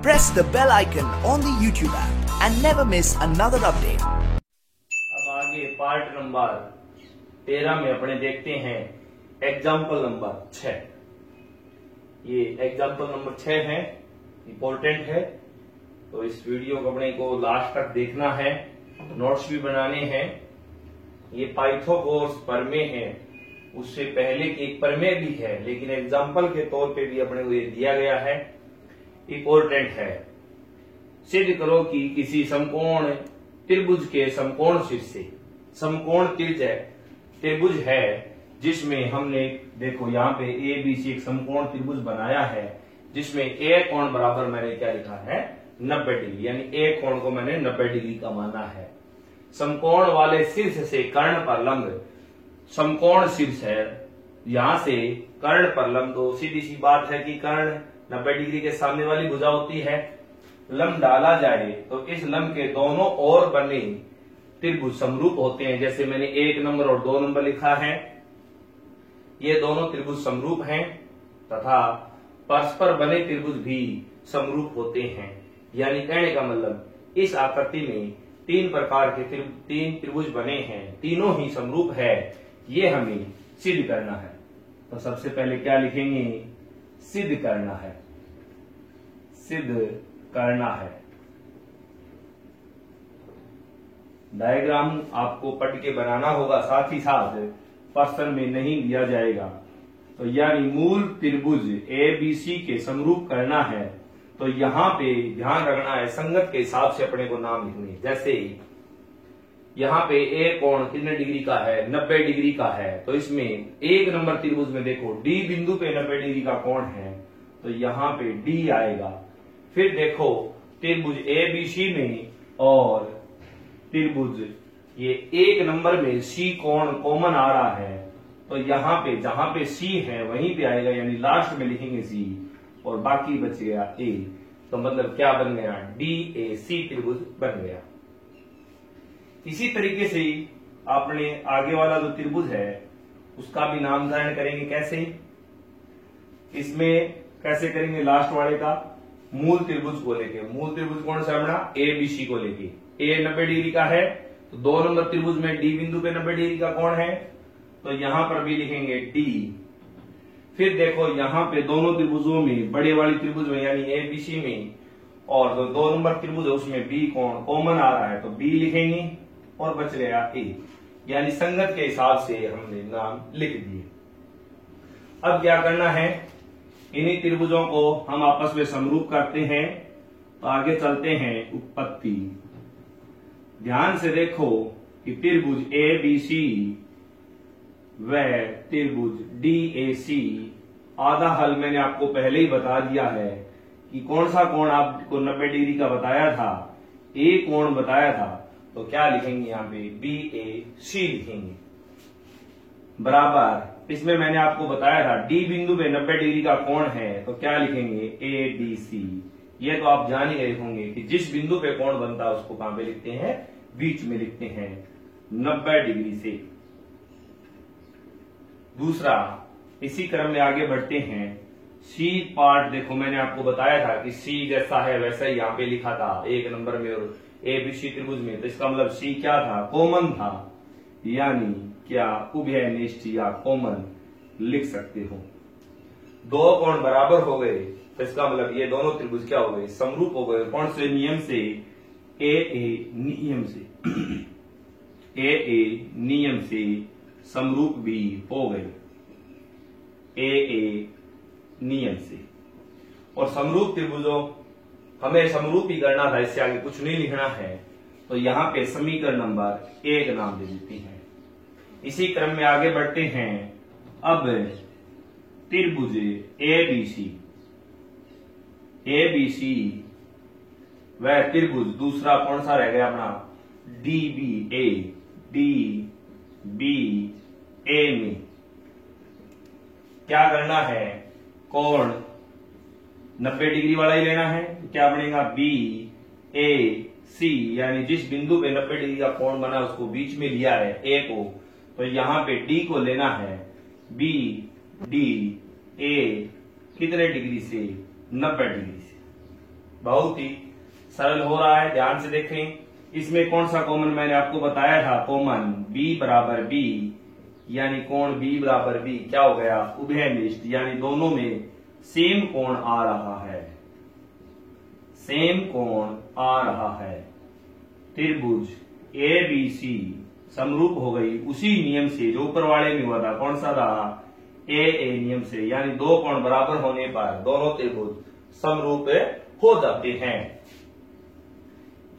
press the bell icon on the YouTube app and never miss another update. अब आगे part number 13 में अपने देखते हैं एग्जाम्पल नंबर 6। ये एग्जाम्पल नंबर 6 है, इम्पोर्टेंट है, तो इस वीडियो को अपने को लास्ट तक देखना है, नोट्स भी बनाने हैं। ये पाइथागोरस प्रमेय है, उससे पहले की एक प्रमेय भी है, लेकिन एग्जाम्पल के तौर पे भी अपने को ये दिया गया है, इम्पोर्टेंट है। सिद्ध करो कि किसी समकोण त्रिभुज के समकोण शीर्ष से, समकोण त्रिभुज है जिसमें हमने देखो यहाँ पे ए बी सी एक समकोण त्रिभुज बनाया है, जिसमें ए कोण बराबर मैंने क्या लिखा है 90 डिग्री, यानी ए कोण को मैंने 90 डिग्री का माना है। समकोण वाले शीर्ष से कर्ण पर लंब, समकोण शीर्ष है, यहां से कर्ण पर लंब, तो सीधी सी बात है कि कर्ण 90 डिग्री के सामने वाली भुजा होती है। लंब डाला जाए तो इस लंब के दोनों ओर बने त्रिभुज समरूप होते हैं, जैसे मैंने 1 नंबर और 2 नंबर लिखा है। ये दोनों त्रिभुज समरूप हैं तथा परस्पर बने त्रिभुज भी समरूप होते हैं। यानी कहने का मतलब इस आकृति में 3 प्रकार के 3 त्रिभुज बने हैं, तीनों ही समरूप है, ये हमें सिद्ध करना है। तो सबसे पहले क्या लिखेंगे, सिद्ध करना है, सिद्ध करना है। डायग्राम आपको पढ़ के बनाना होगा, साथ ही साथ प्रश्न में नहीं दिया जाएगा। तो यानी मूल त्रिभुज ए बी सी के समरूप करना है, तो यहाँ पे ध्यान रखना है संगत के हिसाब से अपने को नाम लिखने। जैसे यहाँ पे ए कोण कितने डिग्री का है 90 डिग्री का है, तो इसमें 1 नंबर त्रिभुज में देखो डी बिंदु पे 90 डिग्री का कोण है, तो यहाँ पे डी आएगा। फिर देखो त्रिभुज ए बी सी में और त्रिभुज ये 1 नंबर में सी कोण कॉमन आ रहा है, तो यहाँ पे जहां पे सी है वहीं पे आएगा, यानी लास्ट में लिखेंगे सी और बाकी बच गया ए। तो मतलब क्या बन गया, डी ए सी त्रिभुज बन गया। इसी तरीके से आपने आगे वाला जो त्रिभुज है उसका भी नामकरण करेंगे। कैसे, इसमें कैसे करेंगे, लास्ट वाले का मूल त्रिभुज को लेके, मूल त्रिभुज कौन सा बना ए बी सी को लेके, ए 90 डिग्री का है, तो 2 नंबर त्रिभुज में डी बिंदु पे 90 डिग्री का कोण है, तो यहां पर भी लिखेंगे डी। फिर देखो यहाँ पे दोनों त्रिभुजों में, बड़े वाली त्रिभुज में यानी ए बी सी में, और जो 2 नंबर त्रिभुज है उसमें बी कोण कॉमन आ रहा है, तो बी लिखेंगे और बच गया ए। यानी संगत के हिसाब से हमने नाम लिख दिए। अब क्या करना है, इन्हीं त्रिभुजों को हम आपस में समरूप करते हैं। तो आगे चलते हैं उत्पत्ति। ध्यान से देखो कि त्रिभुज ए बी सी व त्रिभुज डी ए सी, आधा हल मैंने आपको पहले ही बता दिया है कि कौन सा कोण आपको 90 डिग्री का बताया था, ए कोण बताया था, तो क्या लिखेंगे यहाँ पे बी ए सी लिखेंगे, बराबर। इसमें मैंने आपको बताया था डी बिंदु पे 90 डिग्री का कोण है, तो क्या लिखेंगे ए डी सी। ये तो आप जान ही गए होंगे कि जिस बिंदु पे कोण बनता है उसको कहां पे लिखते हैं, बीच में लिखते हैं 90 डिग्री से। दूसरा, इसी क्रम में आगे बढ़ते हैं। सी पार्ट देखो मैंने आपको बताया था कि सी जैसा है वैसा ही यहाँ पे लिखा था 1 नंबर में और ए बी सी त्रिभुज में, तो इसका मतलब सी क्या था, कॉमन था, यानी क्या उभयनिष्ठ या कॉमन लिख सकते हो। 2 कोण बराबर हो गए, तो इसका मतलब ये दोनों त्रिभुज क्या हो गए, समरूप हो गए। कौन से नियम से, ए नियम से, ए नियम से समरूप भी हो गए, ए नियम से। और समरूप त्रिभुजों हमें समरूप ही करना था, इससे आगे कुछ नहीं लिखना है, तो यहां पे समीकरण नंबर 1 नाम दे देते हैं। इसी क्रम में आगे बढ़ते हैं। अब त्रिभुज ए बी सी वह त्रिभुज दूसरा कौन सा रह गया अपना, डी बी ए में क्या करना है, कोण 90 डिग्री वाला ही लेना है, तो क्या बनेगा बी ए सी, यानी जिस बिंदु पे 90 डिग्री का कोण बना उसको बीच में लिया है ए को, तो यहां पे डी को लेना है, बी डी ए कितने डिग्री से, 90 डिग्री से। बहुत ही सरल हो रहा है, ध्यान से देखें। इसमें कौन सा कॉमन मैंने आपको बताया था, कॉमन B बराबर B, यानी कोण B बराबर B क्या हो गया, उभयनिष्ठ, यानी दोनों में सेम कोण आ रहा है, सेम कोण आ रहा है। त्रिभुज ABC समरूप हो गई उसी नियम से जो ऊपर वाले में हुआ था, कौन सा था, AA नियम से, यानी दो कोण बराबर होने पर दोनों त्रिभुज समरूप हो जाते हैं,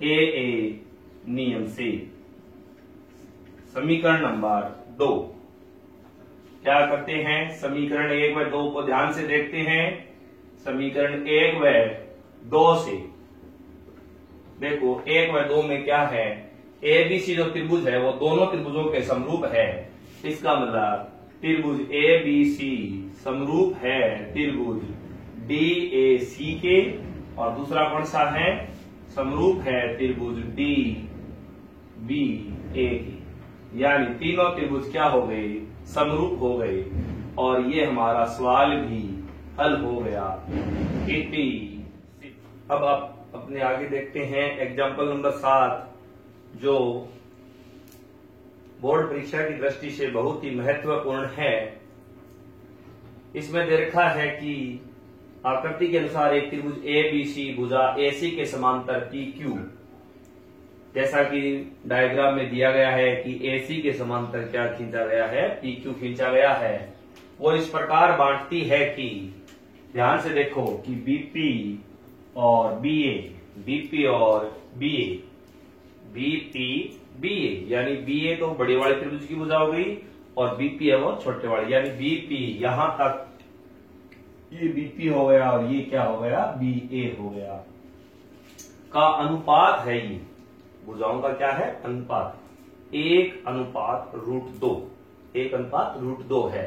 AA नियम से। समीकरण नंबर 2 क्या करते हैं, समीकरण 1 व 2 को ध्यान से देखते हैं। समीकरण 1 व 2 से देखो, 1 व 2 में क्या है, ABC जो त्रिभुज है वो दोनों त्रिभुजों के समरूप है। इसका मतलब त्रिभुज ABC समरूप है त्रिभुज DAC के, और दूसरा कौन सा है, समरूप है त्रिभुज DBA के, यानी तीनों त्रिभुज क्या हो गए, समरूप हो गए। और ये हमारा सवाल भी हल हो गया। अब आप अपने आगे देखते हैं एग्जाम्पल नंबर 7, जो बोर्ड परीक्षा की दृष्टि से बहुत ही महत्वपूर्ण है। इसमें दे रखा है कि आकृति के अनुसार एक त्रिभुज ABC भुजा AC के समांतर PQ, जैसा कि डायग्राम में दिया गया है कि AC के समांतर क्या खींचा गया है, PQ खींचा गया है। वो इस प्रकार बांटती है कि, ध्यान से देखो कि BP और BP और BA, यानी BA तो बड़े वाले त्रिभुज की भुजा हो गई और BP है वो छोटे वाले, यानी BP यहां तक ये BP हो गया और ये क्या हो गया, BA हो गया, का अनुपात है। ये भुजाओं का क्या है, अनुपात, 1:√2, 1:√2 है।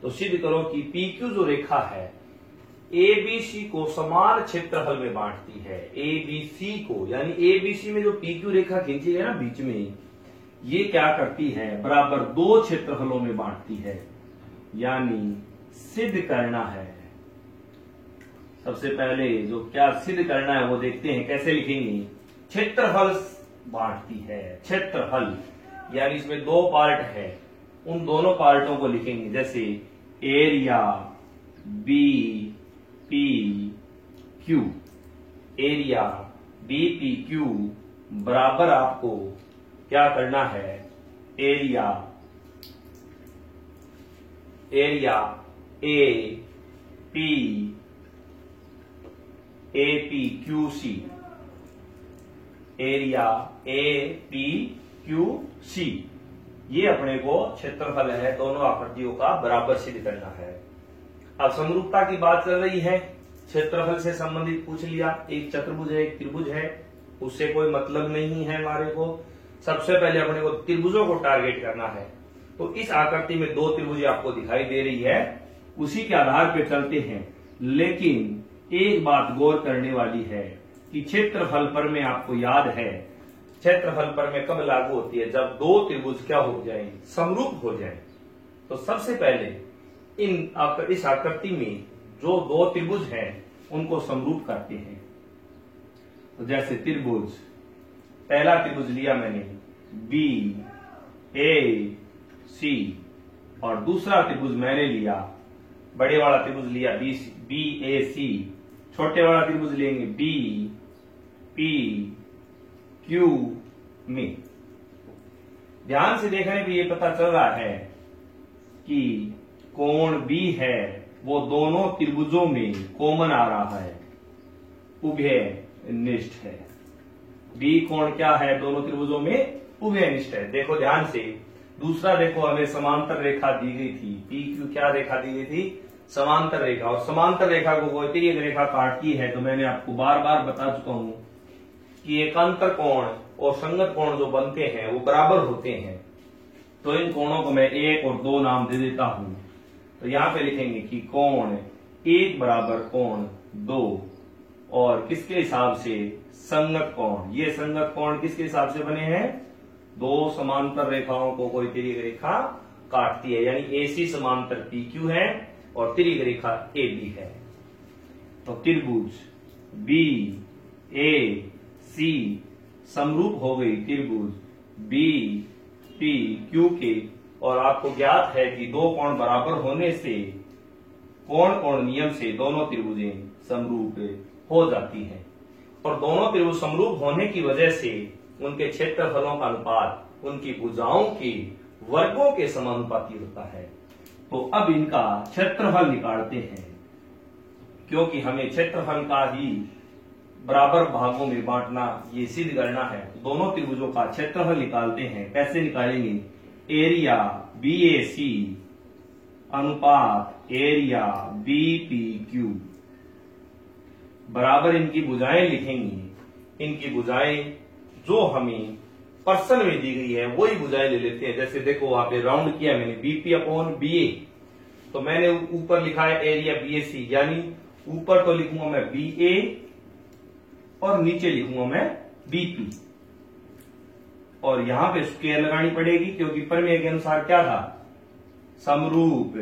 तो सिद्ध करो कि PQ जो रेखा है ABC को समान क्षेत्रफल में बांटती है, ABC को, यानी ABC में जो PQ रेखा खींची है ना बीच में, ये क्या करती है, बराबर दो क्षेत्रफलों में बांटती है। यानी सिद्ध करना है, सबसे पहले जो क्या सिद्ध करना है वो देखते हैं, कैसे लिखेंगे, क्षेत्रफल बांटती है, क्षेत्रफल, यानी इसमें दो पार्ट है, उन दोनों पार्टों को लिखेंगे, जैसे एरिया BPQ, एरिया BPQ बराबर आपको क्या करना है, एरिया APQC, एरिया APQC, ये अपने को क्षेत्रफल है दोनों आकृतियों का बराबर सिद्ध करना है। अब समरूपता की बात चल रही है, क्षेत्रफल से संबंधित पूछ लिया, एक चतुर्भुज है एक त्रिभुज है, उससे कोई मतलब नहीं है हमारे को। सबसे पहले अपने को त्रिभुजों को टारगेट करना है। तो इस आकृति में दो त्रिभुज आपको दिखाई दे रही है, उसी के आधार पर चलते हैं। लेकिन एक बात गौर करने वाली है कि क्षेत्रफल पर में आपको याद है, क्षेत्रफल पर में कब लागू होती है, जब दो त्रिभुज क्या हो जाए, समरूप हो जाए। तो सबसे पहले इस आकृति में जो दो त्रिभुज हैं उनको समरूप करते हैं। तो जैसे त्रिभुज, पहला त्रिभुज लिया मैंने BAC, और दूसरा त्रिभुज मैंने लिया, बड़े वाला त्रिभुज लिया BAC, छोटे वाला त्रिभुज लेंगे BPQ में। ध्यान से देखने पर यह पता चल रहा है कि कोण B है वो दोनों त्रिभुजों में कॉमन आ रहा है, उभयनिष्ठ है। B कोण क्या है, दोनों त्रिभुजों में उभयनिष्ठ है। देखो ध्यान से, दूसरा देखो हमें समांतर रेखा दी गई थी, PQ क्या रेखा दी गई थी, समांतर रेखा, और समांतर रेखा को कोई तिर्यक रेखा काटती है। तो मैंने आपको बार बार बता चुका हूं कि एकांतर कोण और संगत कोण जो बनते हैं वो बराबर होते हैं। तो इन कोणों को मैं 1 और 2 नाम दे देता हूं। तो यहां पे लिखेंगे कि कोण 1 बराबर कोण 2, और किसके हिसाब से, संगत कोण। ये संगत कोण किसके हिसाब से बने हैं, दो समांतर रेखाओं को कोई तिर्यक रेखा काटती है, यानी AC समांतर PQ है और तिर्यक रेखा AB है। तो त्रिभुज ए सी समरूप हो गई त्रिभुज बी पी क्यू के, और आपको ज्ञात है कि दो कोण बराबर होने से कोण नियम से दोनों त्रिभुजें समरूप हो जाती हैं, और दोनों त्रिभुज समरूप होने की वजह से उनके क्षेत्रफलों का अनुपात उनकी भुजाओं के वर्गों के समानुपाती होता है। तो अब इनका क्षेत्रफल निकालते हैं, क्योंकि हमें क्षेत्रफल का ही बराबर भागों में बांटना ये सिद्ध करना है। दोनों त्रिभुजों का क्षेत्रफल निकालते हैं। कैसे निकालेंगे? एरिया BAC अनुपात एरिया BPQ बराबर इनकी भुजाएं लिखेंगे। इनकी भुजाएं जो हमें पर्सन में दी गई है वही भुजाएं ले लेते हैं। जैसे देखो वहां पे राउंड किया मैंने BP/BA, तो मैंने ऊपर लिखा है एरिया BAC, यानी ऊपर तो लिखूंगा मैं BA और नीचे लिखूंगा मैं BP, और यहां पे स्क्वायर लगानी पड़ेगी क्योंकि प्रमेय के अनुसार क्या था? समरूप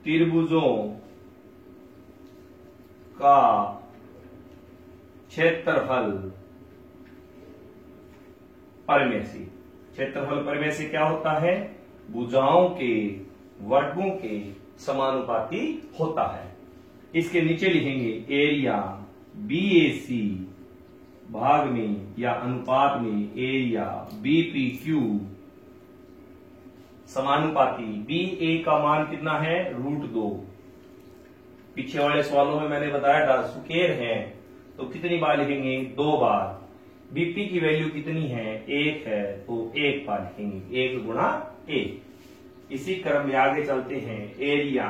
त्रिभुजों का क्षेत्रफल प्रमेय से, क्षेत्रफल प्रमेय से क्या होता है? भुजाओं के वर्गों के समानुपाती होता है। इसके नीचे लिखेंगे एरिया BAC भाग में या अनुपात में एरिया BPQ समानुपाती BA का मान कितना है? √2। पीछे वाले सवालों में मैंने बताया था स्क्वायर है तो कितनी बार लिखेंगे? 2 बार। BP की वैल्यू कितनी है? 1 है तो 1 बार लिखेंगे, 1 गुणा 1। इसी क्रम में आगे चलते हैं। एरिया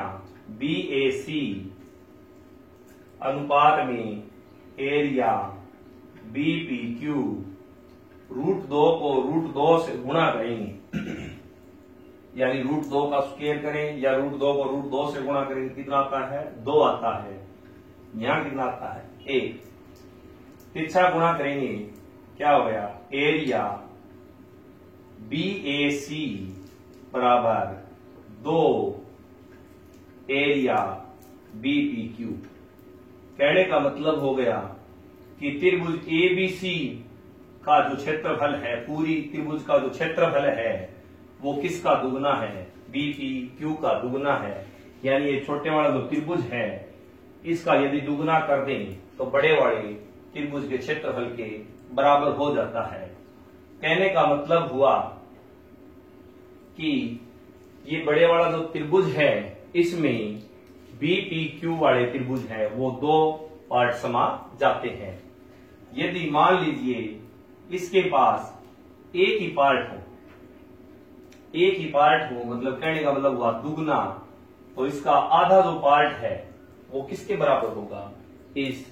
BAC अनुपात में एरिया BPQ √2 को √2 से गुणा करेंगे, यानी √2 का स्क्वायर करें या √2 को √2 से गुणा करेंगे, कितना आता है? 2 आता है। यहां कितना आता है? 1। तिरछा गुणा करेंगे, क्या हो गया? एरिया BAC बराबर 2 एरिया BPQ। कहने का मतलब हो गया कि त्रिभुज ABC का जो क्षेत्रफल है, पूरी त्रिभुज का जो क्षेत्रफल है वो किसका दुगना है? BPQ का दुगना है। यानी ये छोटे वाला जो त्रिभुज है इसका यदि दुगना कर दें तो बड़े वाले त्रिभुज के क्षेत्रफल के बराबर हो जाता है। कहने का मतलब हुआ कि ये बड़े वाला जो त्रिभुज है इसमें BPQ वाले त्रिभुज है वो 2 पार्ट समा जाते हैं। यदि मान लीजिए इसके पास एक ही पार्ट हो, मतलब कहने का मतलब हुआ दुगना, तो इसका आधा जो पार्ट है वो किसके बराबर होगा? इस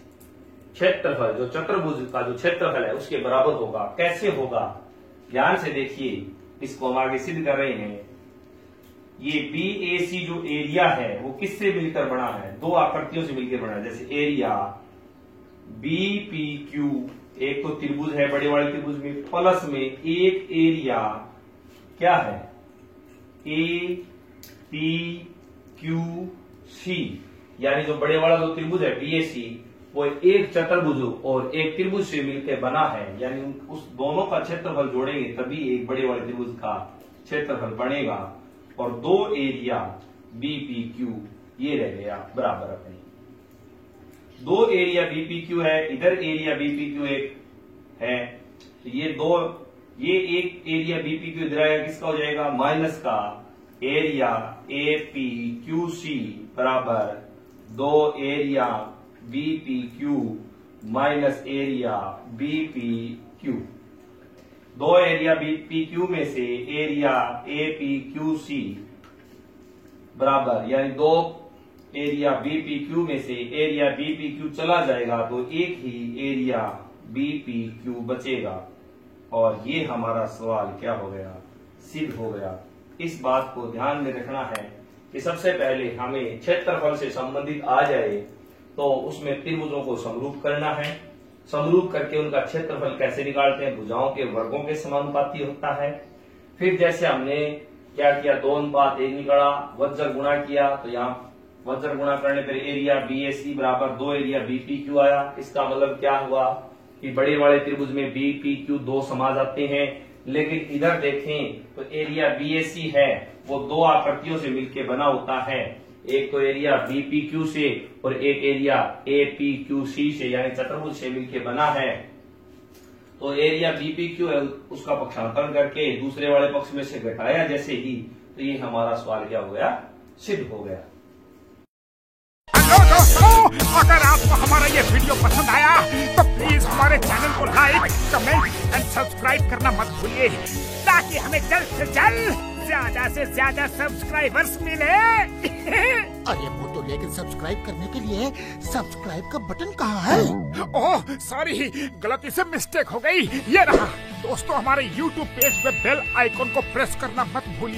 क्षेत्रफल, जो चतुर्भुज का जो क्षेत्रफल है उसके बराबर होगा। कैसे होगा? ध्यान से देखिए, इसको हम आगे सिद्ध कर रहे हैं। ये BAC जो एरिया है वो किससे मिलकर बना है? 2 आकृतियों से मिलकर बना है। जैसे एरिया BPQ एक तो त्रिभुज है बड़े वाले त्रिभुज में, प्लस में एक एरिया क्या है? APQC, यानी जो बड़े वाला जो त्रिभुज है BAC वो एक चतुर्भुज और एक त्रिभुज से मिलकर बना है, यानी उस दोनों का क्षेत्रफल जोड़ेंगे तभी एक बड़े वाले त्रिभुज का क्षेत्रफल बनेगा। और 2 एरिया BPQ ये रह गया बराबर अपने। 2 एरिया BPQ है, इधर एरिया BPQ एक है, तो ये एक एरिया BPQ इधर आएगा, किसका हो जाएगा? माइनस का एरिया APQC बराबर 2 area BPQ minus area BPQ। 2 area BPQ में से एरिया APQC बराबर, यानी 2 एरिया BPQ में से एरिया BPQ चला जाएगा तो एक ही एरिया BPQ बचेगा। और ये हमारा सवाल क्या हो गया? सिद्ध हो गया। इस बात को ध्यान में रखना है कि सबसे पहले हमें क्षेत्रफल से संबंधित आ जाए तो उसमें त्रिभुजों को समरूप करना है। समरूप करके उनका क्षेत्रफल कैसे निकालते हैं? भुजाओं के वर्गों के समानुपाती होता है। फिर जैसे हमने क्या किया? 2:1 निकाला, वज्र गुणा किया तो यहाँ वज्र गुणा करने पर एरिया BAC बराबर 2 एरिया BPQ आया। इसका मतलब क्या हुआ कि बड़े वाले त्रिभुज में BPQ 2 समा जाते हैं, लेकिन इधर देखें तो एरिया BAC है वो 2 आकृतियों से मिलकर बना होता है, एक तो एरिया BPQ से और एक एरिया APQC से यानी चतुर्भुज से मिलकर बना है। तो एरिया BPQ है उसका पक्षांतरण करके दूसरे वाले पक्ष में से घटाया जैसे ही, तो ये हमारा सवाल क्या हो गया, सिद्ध हो गया। हेलो दोस्तों, अगर आपको हमारा ये वीडियो पसंद आया तो प्लीज हमारे चैनल को लाइक, कमेंट एंड सब्सक्राइब करना मत भूलिए, ताकि हमें जल्द से जल्द ज्यादा से ज्यादा सब्सक्राइबर्स मिले। अरे वो तो, लेकिन सब्सक्राइब करने के लिए सब्सक्राइब का बटन कहाँ है? ओह सॉरी, गलती से मिस्टेक हो गई, ये रहा। दोस्तों हमारे YouTube पेज पे बेल आइकॉन को प्रेस करना मत भूलिए।